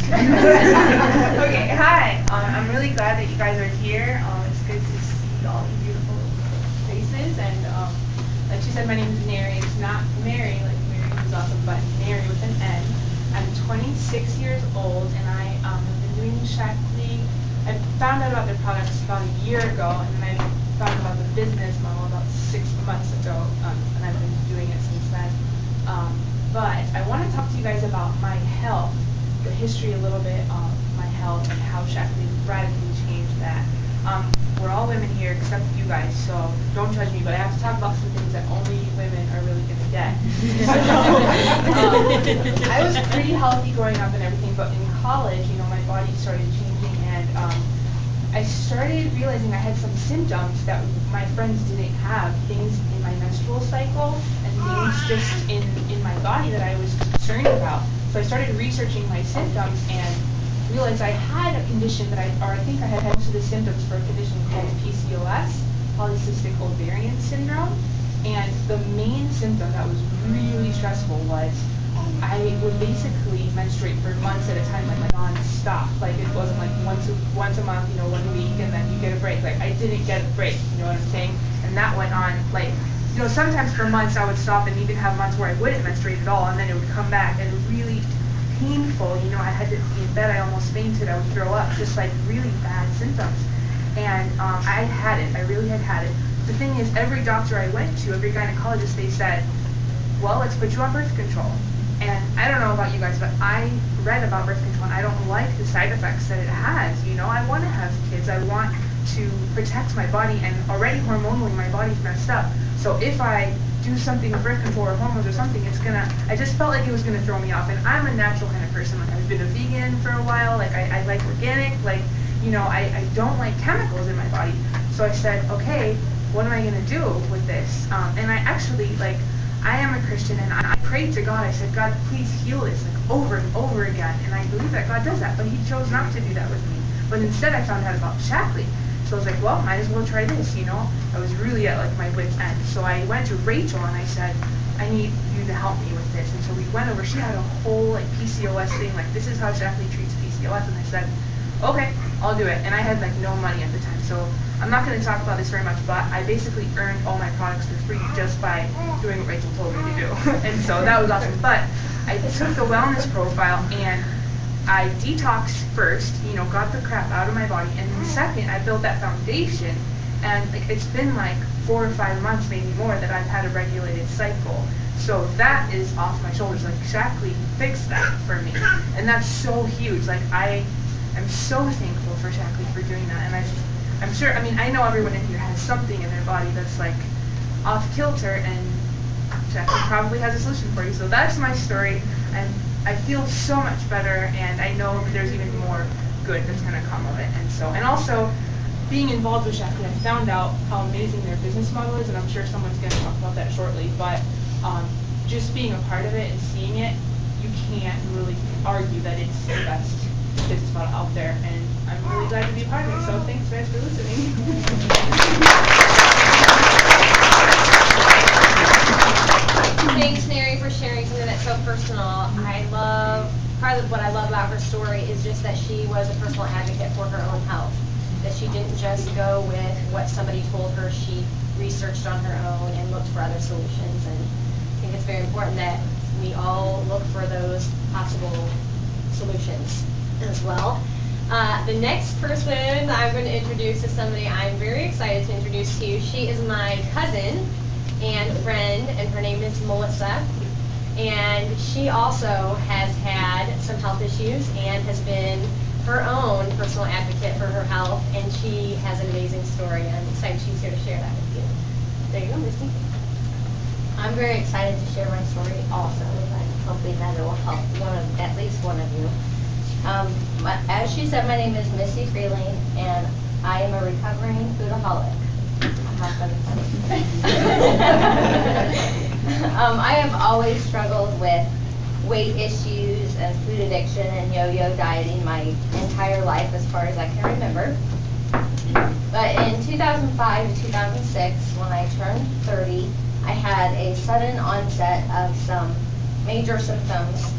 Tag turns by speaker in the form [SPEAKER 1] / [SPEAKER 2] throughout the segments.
[SPEAKER 1] Okay, hi. I'm really glad that you guys are here. It's good to see all you beautiful faces. And like she said, my name is Mary. It's not Mary, like Mary who's awesome, but Mary with an N. I'm 26 years old, and I have been doing Shackley. I found out about their products about a year ago, and then I found out about the business model about 6 months ago, and I've been doing it since then. But I want to talk to you guys about my health, the history a little bit of my health and how Shackley radically changed that. We're all women here except you guys, so don't judge me, but I have to talk about some things that only women are really going to get. I was pretty healthy growing up and everything, but in college, my body started changing, and I started realizing I had some symptoms that my friends didn't have, things in my menstrual cycle and things just in my body that I was concerned about. So I started researching my symptoms and realized I had a condition that I think I had most of the symptoms for a condition called PCOS, polycystic ovarian syndrome. And the main symptom that was really stressful was I would basically menstruate for months at a time, like non-stop. Like it wasn't like once a month, 1 week, and then you get a break. Like I didn't get a break, you know what I'm saying? And that went on like, sometimes for months I would stop and even have months where I wouldn't menstruate at all, and then it would come back and really painful. I had to be in bed. I almost fainted. I would throw up. Just like really bad symptoms. And I had it. I really had it. The thing is, every doctor I went to, every gynecologist, they said, well, let's put you on birth control. And I don't know about you guys, but I read about birth control, and I don't like the side effects that it has. I want to have kids. I want to protect my body, and already hormonally my body's messed up. So if I do something with birth control or hormones or something, I just felt like it was gonna throw me off. And I'm a natural kind of person. Like I've been a vegan for a while. Like I like organic. Like I don't like chemicals in my body. So I said, okay, what am I gonna do with this? And I actually I am a Christian, and I prayed to God. I said, God, please heal this, over and over again. And I believe that God does that, but He chose not to do that with me. But instead, I found out about Shackley. So I was like, well, might as well try this, I was really at my wit's end. So I went to Rachel and I said, I need you to help me with this. And so we went over, she had a whole PCOS thing, this is how Shackley treats PCOS. And I said, okay, I'll do it. And I had no money at the time. So I'm not going to talk about this very much, but I basically earned all my products for free just by doing what Rachel told me to do. And so that was awesome. But I took the wellness profile and I detoxed first, got the crap out of my body, and then second, I built that foundation, and it's been 4 or 5 months, maybe more, that I've had a regulated cycle. So that is off my shoulders. Shackley fixed that for me, and that's so huge. I am so thankful for Shackley for doing that, and I'm sure. I know everyone in here has something in their body that's off kilter, and Shackley probably has a solution for you. So that's my story, and I feel so much better, and I know there's even more good that's going to come of it. And also, being involved with Shackley, I found out how amazing their business model is, and I'm sure someone's going to talk about that shortly. But just being a part of it and seeing it, you can't really argue that it's the best business model out there, and I'm really glad to be a part of it. So thanks, guys, for listening.
[SPEAKER 2] Thanks, Mary, for sharing something that's so personal. Part of what I love about her story is just that she was a personal advocate for her own health. That she didn't just go with what somebody told her. She researched on her own and looked for other solutions. And I think it's very important that we all look for those possible solutions as well. The next person I'm going to introduce is somebody I'm very excited to introduce to you. She is my cousin and friend, and her name is Melissa. And she also has had some health issues and has been her own personal advocate for her health, and she has an amazing story, and I'm excited she's here to share that with you. There you go, Misty.
[SPEAKER 3] I'm very excited to share my story also. I'm hoping that it will help at least one of you. As she said, my name is Missy Freeling, and I am a recovering foodaholic. I have always struggled with weight issues and food addiction and yo-yo dieting my entire life as far as I can remember. But in 2005 to 2006, when I turned 30, I had a sudden onset of some major symptoms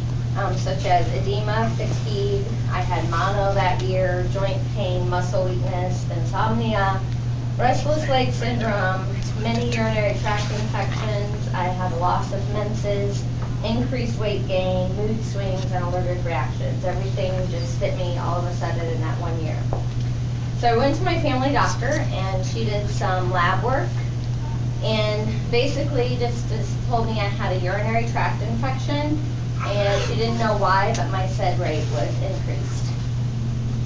[SPEAKER 3] such as edema, fatigue. I had mono that year, joint pain, muscle weakness, insomnia, restless leg syndrome, many urinary tract infections. I had loss of menses, increased weight gain, mood swings, and allergic reactions. Everything just hit me all of a sudden in that 1 year. So I went to my family doctor, and she did some lab work, and basically just told me I had a urinary tract infection, and she didn't know why, but my sed rate was increased.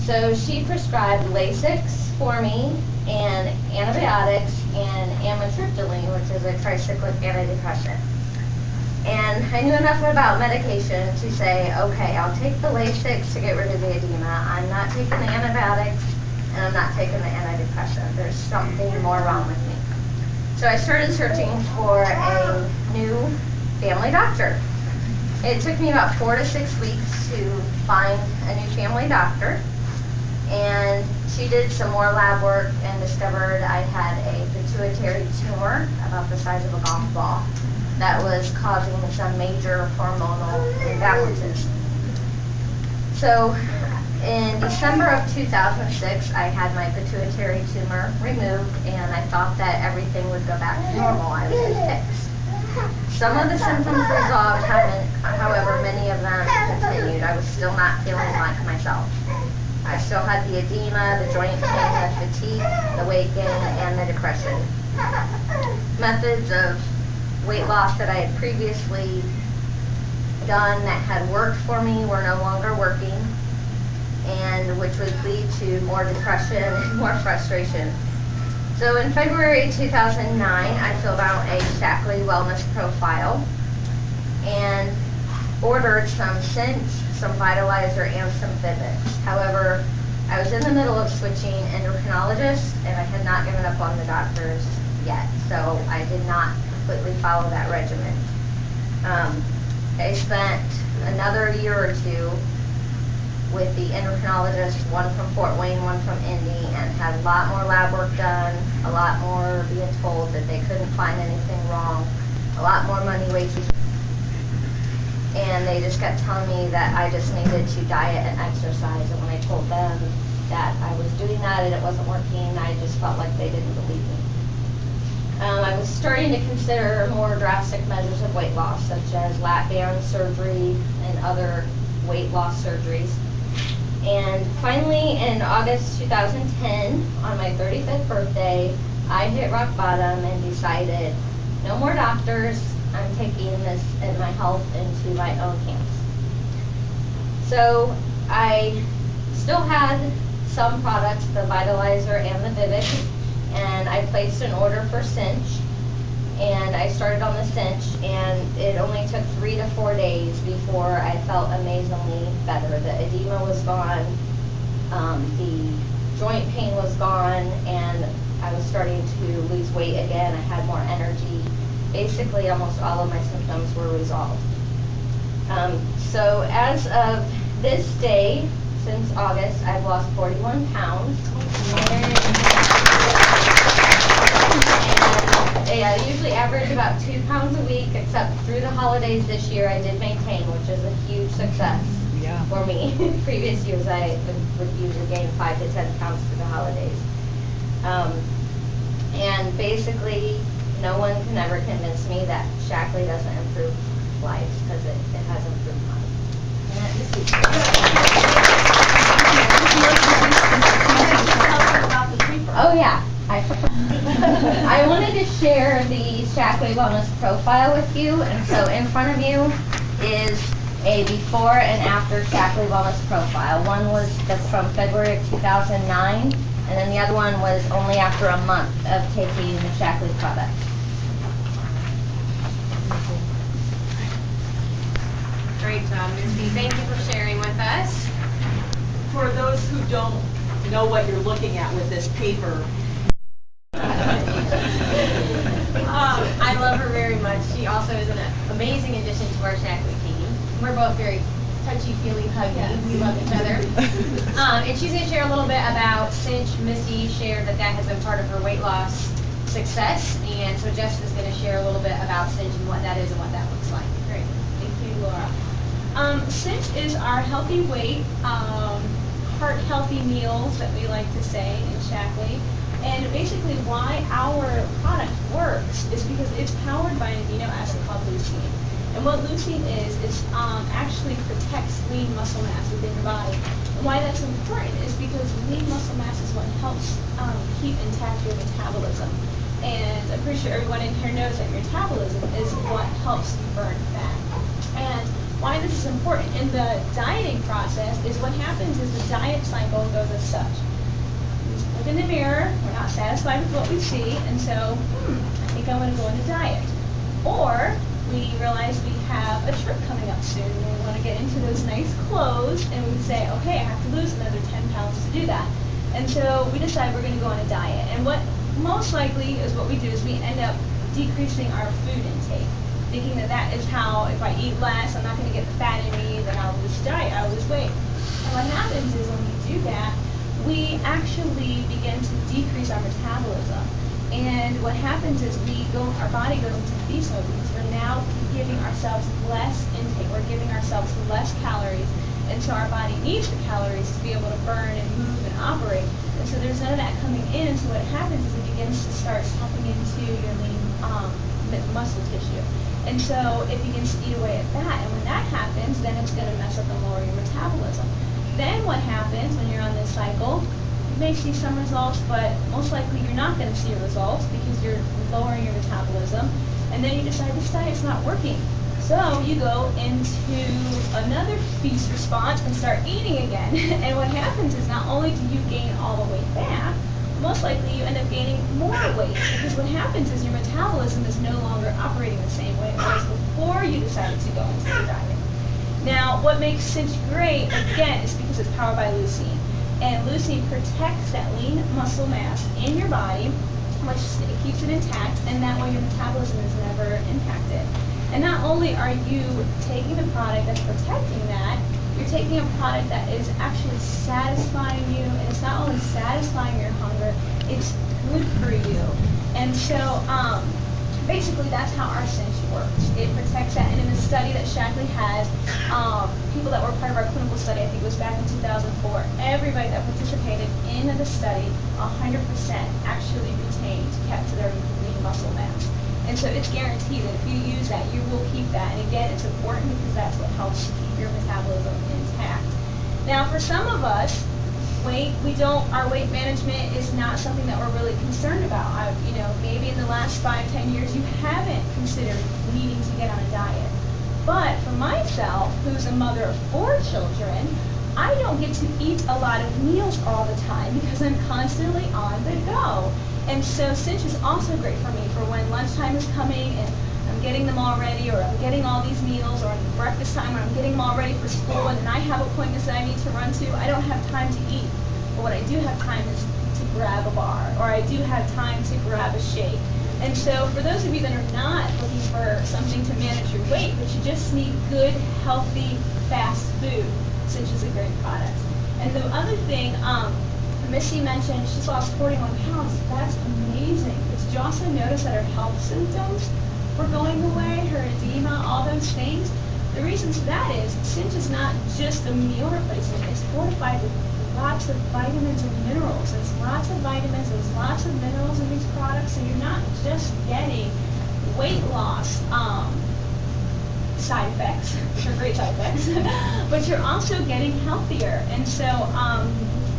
[SPEAKER 3] So she prescribed Lasix for me, and antibiotics, and amitriptyline, which is a tricyclic antidepressant. And I knew enough about medication to say, okay, I'll take the Lasix to get rid of the edema. I'm not taking the antibiotics, and I'm not taking the antidepressant. There's something more wrong with me. So I started searching for a new family doctor. It took me about 4 to 6 weeks to find a new family doctor. And she did some more lab work and discovered I had a pituitary tumor about the size of a golf ball that was causing some major hormonal imbalances. So in December of 2006, I had my pituitary tumor removed, and I thought that everything would go back to normal. I was fixed. Some of the symptoms resolved, however, many of them continued. I was still not feeling like myself. I still had the edema, the joint pain, the fatigue, the weight gain, and the depression. Methods of weight loss that I had previously done that had worked for me were no longer working, and which would lead to more depression and more frustration. So in February 2009, I filled out a Shackley wellness profile and ordered some Cinch, some Vitalizer, and some Vivix. However, I was in the middle of switching endocrinologists, and I had not given up on the doctors yet, so I did not completely follow that regimen. I spent another year or two with the endocrinologist, one from Fort Wayne, one from Indy, and had a lot more lab work done, a lot more being told that they couldn't find anything wrong, a lot more money wasted. And they just kept telling me that I just needed to diet and exercise, and when I told them that I was doing that and it wasn't working, I just felt like they didn't believe me. I was starting to consider more drastic measures of weight loss, such as lap band surgery and other weight loss surgeries. And finally, in August 2010, on my 35th birthday, I hit rock bottom and decided, no more doctors, I'm taking this and my health into my own hands. So I still had some products, the Vitalizer and the Vivix, and I placed an order for Cinch, and I started on the Cinch, and it only took 3 to 4 days before I felt amazingly better. The edema was gone, the joint pain was gone, and I was starting to lose weight again. I had more energy. Basically, almost all of my symptoms were resolved. So as of this day, since August, I've lost 41 pounds. And I usually average about 2 pounds a week, except through the holidays this year I did maintain, which is a huge success for me. Previous years I would usually gain 5 to 10 pounds through the holidays. And basically, no one can ever convince me that Shackley doesn't improve lives, because it has improved mine. Oh yeah, I wanted to share the Shackley Wellness Profile with you, and so in front of you is a before and after Shackley Wellness Profile. One was from February of 2009, and then the other one was only after a month of taking the Shackley product.
[SPEAKER 2] Great job, Misty. Thank you for sharing with us.
[SPEAKER 4] For those who don't know what you're looking at with this paper,
[SPEAKER 2] I love her very much. She also is an amazing addition to our Shackley team. We're both very touchy-feely, huggy. Yes. We love each other. And she's going to share a little bit about Cinch. Misty shared that has been part of her weight loss success, and so Jessica's going to share a little bit about Cinch and what that is and what that looks like.
[SPEAKER 4] Great. Thank you, Laura.
[SPEAKER 5] Cinch is our healthy weight, heart healthy meals that we like to say in Shackley. And basically why our product works is because it's powered by an amino acid called leucine. And what leucine is actually protects lean muscle mass within your body. And why that's important is because lean muscle mass is what helps keep intact your metabolism. And I'm pretty sure everyone in here knows that your metabolism is what helps you burn fat. And why this is important in the dieting process is what happens is the diet cycle goes as such. We look in the mirror, we're not satisfied with what we see, and so, I think I want to go on a diet. Or we realize we have a trip coming up soon and we want to get into those nice clothes, and we say, okay, I have to lose another 10 pounds to do that. And so we decide we're going to go on a diet. And what most likely is what we do is we end up decreasing our food intake, thinking that that is how, if I eat less, I'm not going to get the fat in me, then I'll lose weight. And what happens is when we do that, we actually begin to decrease our metabolism. And what happens is our body goes into beast mode because we're now giving ourselves less intake, we're giving ourselves less calories, and so our body needs the calories to be able to burn and move and operate. And so there's none of that coming in, and so what happens is it begins to start tapping into your lean muscle tissue. And so it begins to eat away at that, and when that happens, then it's going to mess up and lower your metabolism. Then what happens when you're on this cycle, you may see some results, but most likely you're not going to see results because you're lowering your metabolism, and then you decide this diet's not working. So you go into another feast response and start eating again. And what happens is not only do you gain all the weight back, most likely you end up gaining more weight because what happens is your metabolism is no longer operating the same way it was before you decided to go into the diet. Now, what makes Cinch great, again, is because it's powered by leucine. And leucine protects that lean muscle mass in your body, which keeps it intact, and that way your metabolism is never impacted. And not only are you taking a product that's protecting that, you're taking a product that is actually satisfying you, and it's not only satisfying your hunger, it's good for you. And so, basically that's how our Cinch works. It protects that, and in the study that Shackley has, people that were part of our clinical study, I think it was back in 2004, everybody that participated in the study, 100% actually retained, kept their lean muscle mass. And so it's guaranteed that if you use that, you will keep that. And again, it's important because that's what helps keep your metabolism intact. Now, for some of us, our weight management is not something that we're really concerned about. Maybe in the last 5-10 years, you haven't considered needing to get on a diet. But for myself, who's a mother of 4 children, I don't get to eat a lot of meals all the time because I'm constantly on the go. And so Cinch is also great for me for when lunchtime is coming and I'm getting them all ready, or I'm getting all these meals, or breakfast time when I'm getting them all ready for school, and then I have appointments that I need to run to. I don't have time to eat. But what I do have time is to grab a bar, or I do have time to grab a shake. And so for those of you that are not looking for something to manage your weight, but you just need good, healthy, fast food, Cinch is a great product. And the other thing, Missy mentioned she's lost 41 pounds. That's amazing. Did you also notice that her health symptoms were going away, her edema, all those things? The reason for that is Cinch is not just a meal replacement. It's fortified with lots of vitamins and minerals. There's lots of vitamins, there's lots of minerals in these products, so you're not just getting weight loss side effects, which are great side effects, but you're also getting healthier. And so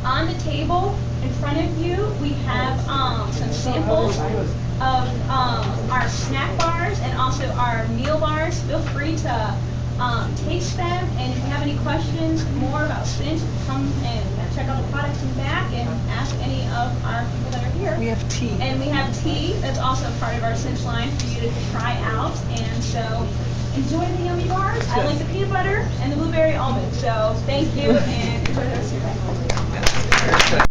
[SPEAKER 5] on the table in front of you, we have some samples of our snack bars and also our meal bars. Feel free to taste them, and if you have any questions more about Cinch, come and check out the products in the back and ask any of our people that are here.
[SPEAKER 6] We have tea.
[SPEAKER 5] And we have tea that's also part of our Cinch line for you to try out. And so enjoy the yummy bars. I like the peanut butter and the blueberry almond. So thank you, and enjoy the rest of your day.